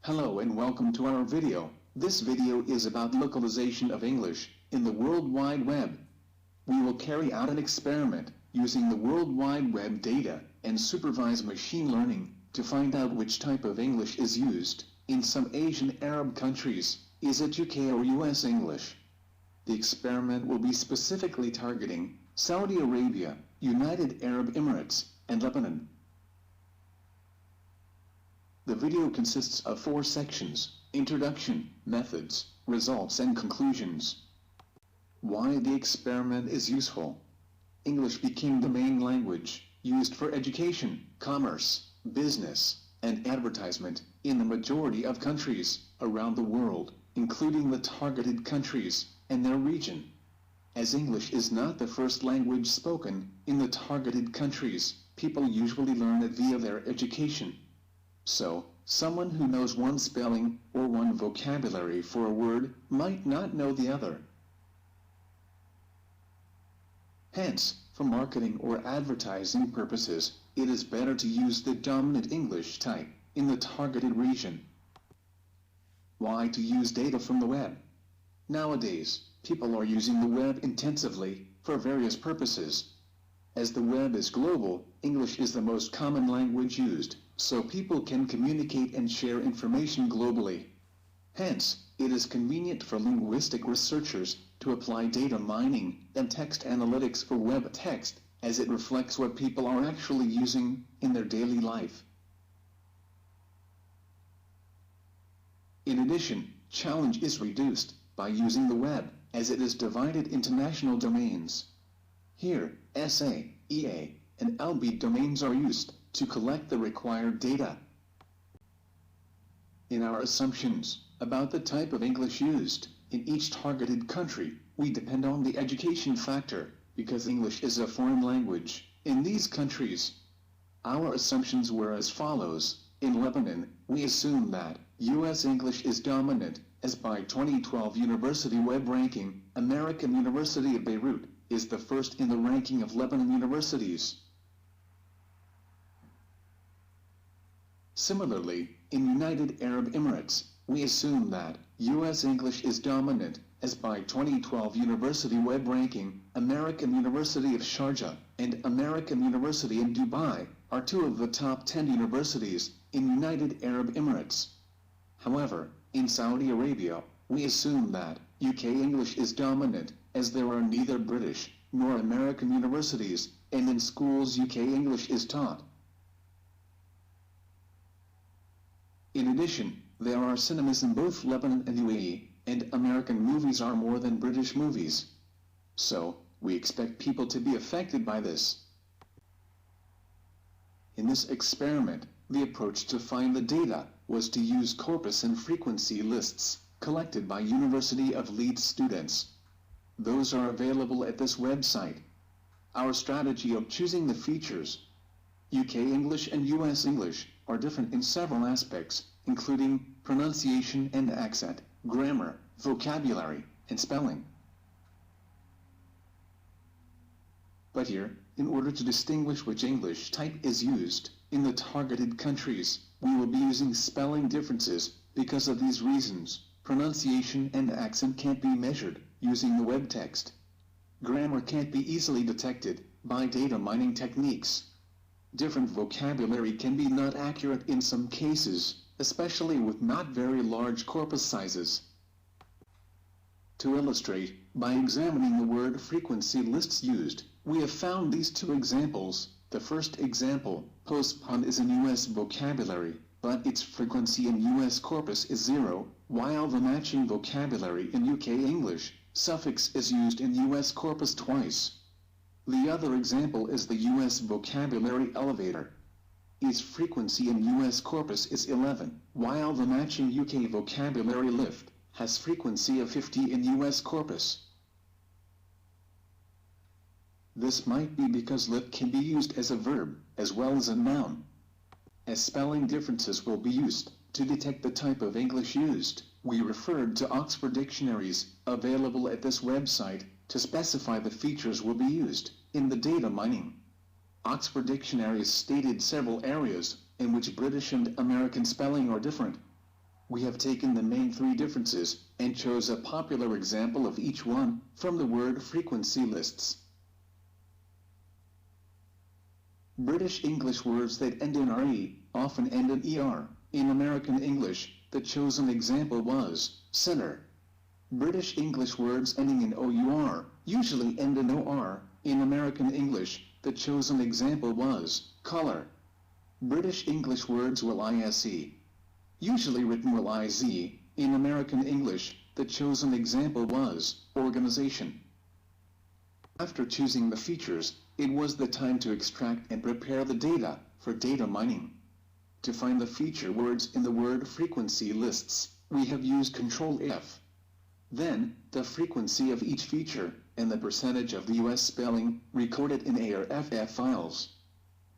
Hello and welcome to our video. This video is about localization of English in the World Wide Web. We will carry out an experiment using the World Wide Web data and supervise machine learning to find out which type of English is used in some Asian Arab countries. Is it UK or US English? The experiment will be specifically targeting Saudi Arabia, United Arab Emirates, and Lebanon. The video consists of 4 sections: introduction, methods, results and conclusions. Why the experiment is useful. English became the main language used for education, commerce, business, and advertisement in the majority of countries around the world, including the targeted countries and their region. As English is not the first language spoken in the targeted countries, people usually learn it via their education. So, someone who knows one spelling or one vocabulary for a word might not know the other. Hence, for marketing or advertising purposes, it is better to use the dominant English type in the targeted region. Why to use data from the web? Nowadays, people are using the web intensively for various purposes. As the web is global, English is the most common language used, so people can communicate and share information globally. Hence, it is convenient for linguistic researchers to apply data mining and text analytics for web text, as it reflects what people are actually using in their daily life. In addition, challenge is reduced by using the web, as it is divided into national domains. Here, SA, EA, and LB domains are used to collect the required data. In our assumptions about the type of English used in each targeted country, we depend on the education factor, because English is a foreign language in these countries. Our assumptions were as follows. In Lebanon, we assume that US English is dominant, as by 2012 University Web Ranking, American University of Beirut is the first in the ranking of Lebanon universities. Similarly, in United Arab Emirates, we assume that US English is dominant, as by 2012 University Web Ranking, American University of Sharjah and American University in Dubai are 2 of the top 10 universities in United Arab Emirates. However, in Saudi Arabia, we assume that UK English is dominant, as there are neither British nor American universities, and in schools UK English is taught. In addition, there are cinemas in both Lebanon and UAE, and American movies are more than British movies. So, we expect people to be affected by this. In this experiment, the approach to find the data was to use corpus and frequency lists collected by University of Leeds students. Those are available at this website. Our strategy of choosing the features. UK English and US English are different in several aspects, including pronunciation and accent, grammar, vocabulary, and spelling. But here, in order to distinguish which English type is used in the targeted countries, we will be using spelling differences because of these reasons. Pronunciation and accent can't be measured using the web text. Grammar can't be easily detected by data mining techniques. Different vocabulary can be not accurate in some cases, especially with not very large corpus sizes. To illustrate, by examining the word frequency lists used, we have found these 2 examples. The first example, postpone, is in US vocabulary, but its frequency in US corpus is 0, while the matching vocabulary in UK English suffix is used in US corpus twice. The other example is the US vocabulary elevator. Its frequency in US corpus is 11, while the matching UK vocabulary lift has frequency of 50 in US corpus. This might be because lift can be used as a verb as well as a noun. As spelling differences will be used to detect the type of English used, we referred to Oxford dictionaries available at this website to specify the features will be used in the data mining. Oxford dictionaries stated several areas in which British and American spelling are different. We have taken the main three differences, and chose a popular example of each one, from the word frequency lists. British English words that end in RE, often end in ER. In American English, the chosen example was center. British English words ending in OUR, usually end in OR. In American English, the chosen example was color. British English words will ISE, usually written will IZ. In American English, the chosen example was organization. After choosing the features, it was the time to extract and prepare the data for data mining. To find the feature words in the word frequency lists, we have used Ctrl+F. Then, the frequency of each feature, and the percentage of the US spelling, recorded in ARFF files.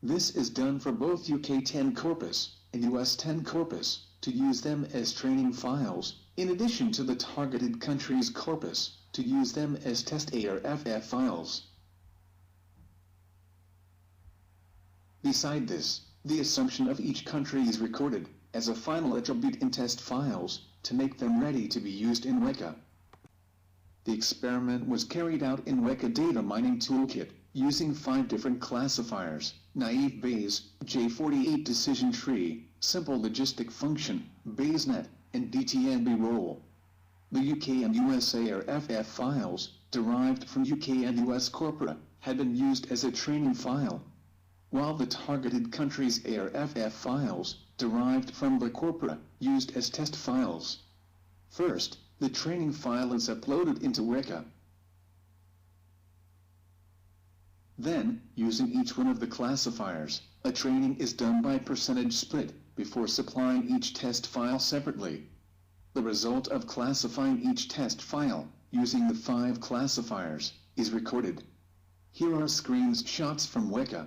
This is done for both UK 10 corpus and US 10 corpus, to use them as training files, in addition to the targeted countries corpus, to use them as test ARFF files. Beside this, the assumption of each country is recorded as a final attribute in test files, to make them ready to be used in Weka. The experiment was carried out in Weka Data Mining Toolkit, using 5 different classifiers: naive Bayes, J48 decision tree, simple logistic function, BayesNet, and DTNB role. The UK and US ARFF files, derived from UK and US corpora, had been used as a training file, while the targeted countries ARFF files, derived from the corpora, used as test files. First, the training file is uploaded into Weka. Then, using each one of the classifiers, a training is done by percentage split, before supplying each test file separately. The result of classifying each test file, using the 5 classifiers, is recorded. Here are screenshots from Weka.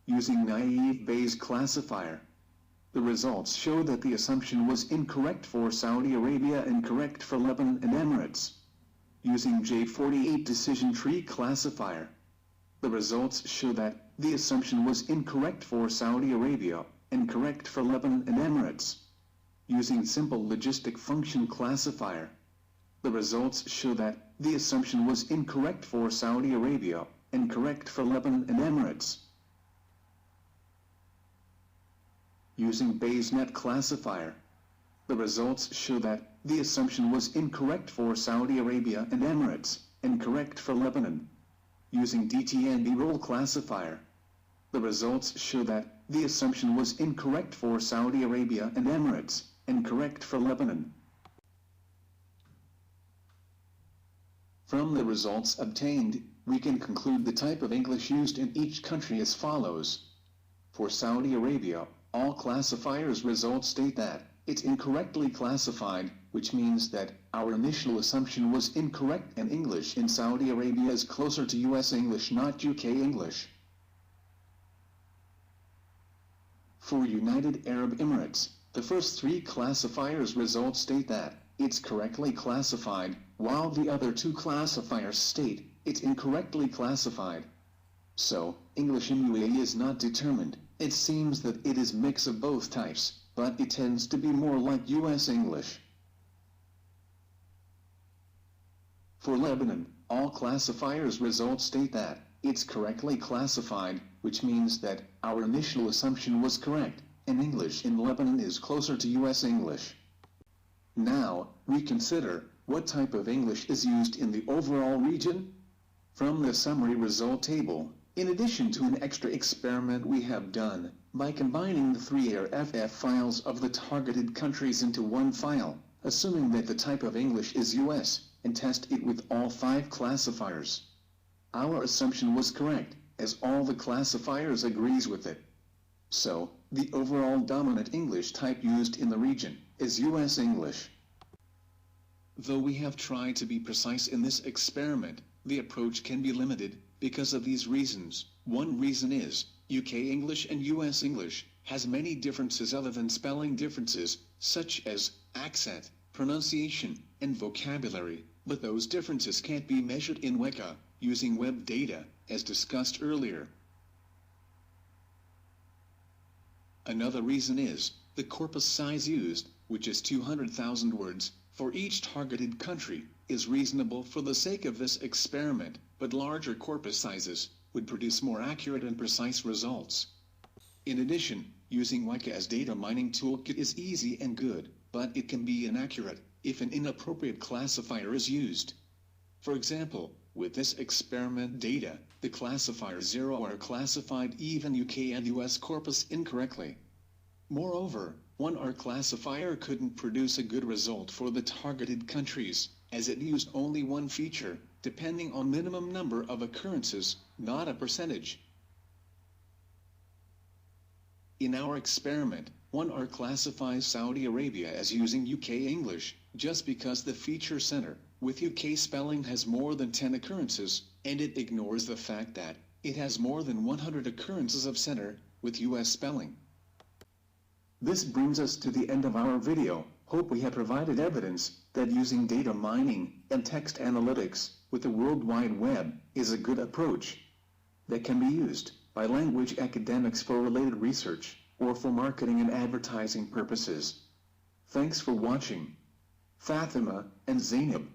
Using naive Bayes classifier, the results show that the assumption was incorrect for Saudi Arabia and correct for Lebanon and Emirates. Using J48 decision tree classifier, the results show that the assumption was incorrect for Saudi Arabia and correct for Lebanon and Emirates. Using simple logistic function classifier, the results show that the assumption was incorrect for Saudi Arabia and correct for Lebanon and Emirates. Using BayesNet classifier, the results show that the assumption was incorrect for Saudi Arabia and Emirates, and correct for Lebanon. Using DTNB role classifier, the results show that the assumption was incorrect for Saudi Arabia and Emirates, and correct for Lebanon. From the results obtained, we can conclude the type of English used in each country as follows. For Saudi Arabia, all classifiers results state that it's incorrectly classified, which means that our initial assumption was incorrect and English in Saudi Arabia is closer to US English, not UK English. For United Arab Emirates, the first 3 classifiers results state that it's correctly classified, while the other 2 classifiers state it's incorrectly classified. So, English in UAE is not determined. It seems that it is a mix of both types, but it tends to be more like US English. For Lebanon, all classifiers results state that it's correctly classified, which means that our initial assumption was correct, and English in Lebanon is closer to US English. Now, we consider what type of English is used in the overall region. From the summary result table, in addition to an extra experiment we have done, by combining the 3 ARFF files of the targeted countries into one file, assuming that the type of English is US, and test it with all 5 classifiers. Our assumption was correct, as all the classifiers agrees with it. So, the overall dominant English type used in the region is US English. Though we have tried to be precise in this experiment, the approach can be limited because of these reasons. One reason is, UK English and US English has many differences other than spelling differences, such as accent, pronunciation, and vocabulary, but those differences can't be measured in Weka, using web data, as discussed earlier. Another reason is the corpus size used, which is 200,000 words, for each targeted country, is reasonable for the sake of this experiment, but larger corpus sizes would produce more accurate and precise results. In addition, using Weka as data mining toolkit is easy and good, but it can be inaccurate if an inappropriate classifier is used. For example, with this experiment data, the classifier 0 are classified even UK and US corpus incorrectly. Moreover, 1R classifier couldn't produce a good result for the targeted countries, as it used only one feature, depending on minimum number of occurrences, not a percentage. In our experiment, 1R classifies Saudi Arabia as using UK English, just because the feature center, with UK spelling has more than 10 occurrences, and it ignores the fact that it has more than 100 occurrences of center, with US spelling. This brings us to the end of our video. Hope we have provided evidence that using data mining and text analytics with the World Wide Web is a good approach that can be used by language academics for related research or for marketing and advertising purposes. Thanks for watching. Fatima and Zainab.